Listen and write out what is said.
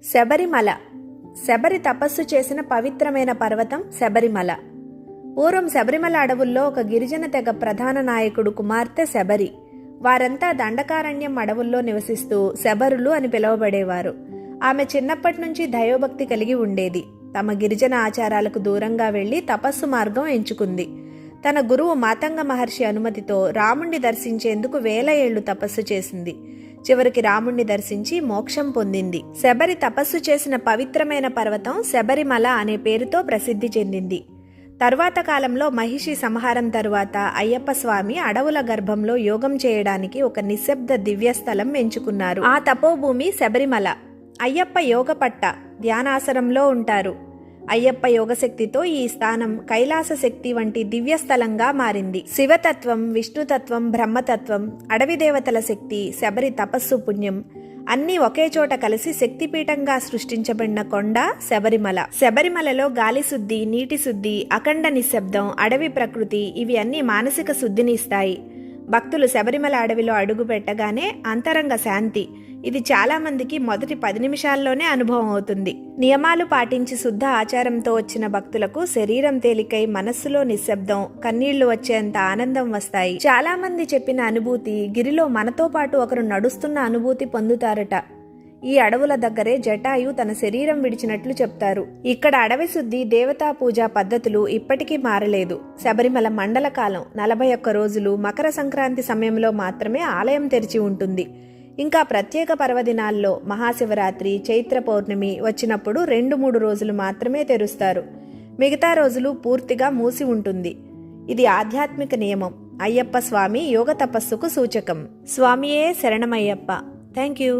శబరిమల. శబరి తపస్సు చేసిన పవిత్రమైన పర్వతం శబరిమల. పూర్వం శబరిమల అడవుల్లో ఒక గిరిజన తెగ ప్రధాన నాయకుడు కుమార్తె శబరి. వారంతా దండకారణ్యం అడవుల్లో నివసిస్తూ శబరులు అని పిలువబడేవారు. ఆమె చిన్నప్పటి నుంచి దైవభక్తి కలిగి ఉండేది. తమ గిరిజన ఆచారాలకు దూరంగా వెళ్లి తపస్సు మార్గం ఎంచుకుంది. తన గురువు మాతంగ మహర్షి అనుమతితో రాముణ్ణి దర్శించేందుకు 1000 ఏళ్లు తపస్సు చేసింది. చివరికి రాముణ్ణి దర్శించి మోక్షం పొందింది. శబరి తపస్సు చేసిన పవిత్రమైన పర్వతం శబరిమల అనే పేరుతో ప్రసిద్ధి చెందింది. తరువాత కాలంలో మహిషి సంహారం తరువాత అయ్యప్ప స్వామి అడవుల గర్భంలో యోగం చేయడానికి ఒక నిశ్శబ్ద దివ్యస్థలం ఎంచుకున్నారు. ఆ తపోభూమి శబరిమల. అయ్యప్ప యోగ పట్ట ధ్యానాసనంలో ఉంటారు. అయ్యప్ప యోగశక్తితో ఈ స్థానం కైలాస శక్తి వంటి దివ్యస్థలంగా మారింది. శివతత్వం, విష్ణుతత్వం, బ్రహ్మతత్వం, అడవి దేవతల శక్తి, శబరి తపస్సు పుణ్యం అన్నీ ఒకే చోట కలిసి శక్తిపీఠంగా సృష్టించబడిన కొండ శబరిమల. శబరిమలలో గాలి శుద్ధి, నీటి శుద్ధి, అఖండ నిశ్శబ్దం, అడవి ప్రకృతి ఇవి అన్నీ మానసిక శుద్ధిని ఇస్తాయి. భక్తులు శబరిమల అడవిలో అడుగు పెట్టగానే అంతరంగ శాంతి. ఇది చాలా మందికి మొదటి 10 నిమిషాల్లోనే అనుభవం అవుతుంది. నియమాలు పాటించి శుద్ధ ఆచారంతో వచ్చిన భక్తులకు శరీరం తేలికై మనస్సులో నిశ్శబ్దం, కన్నీళ్లు వచ్చేంత ఆనందం వస్తాయి. చాలా మంది చెప్పిన అనుభూతి గిరిలో మనతో పాటు ఒకరు నడుస్తున్న అనుభూతి పొందుతారట. ఈ అడవుల దగ్గరే జటాయు తన శరీరం విడిచినట్లు చెప్తారు. ఇక్కడ అడవి శుద్ధి, దేవతా పూజా పద్ధతులు ఇప్పటికీ మారలేదు. శబరిమల మండల కాలం 41 రోజులు. మకర సంక్రాంతి సమయంలో మాత్రమే ఆలయం తెరిచి ఉంటుంది. ఇంకా ప్రత్యేక పర్వదినాల్లో మహాశివరాత్రి, చైత్ర పౌర్ణమి వచ్చినప్పుడు 2-3 రోజులు మాత్రమే తెరుస్తారు. మిగతా రోజులు పూర్తిగా మూసి ఉంటుంది. ఇది ఆధ్యాత్మిక నియమం. అయ్యప్ప స్వామి యోగ తపస్సుకు సూచకం. స్వామియే శరణమయ్యప్ప. Thank you.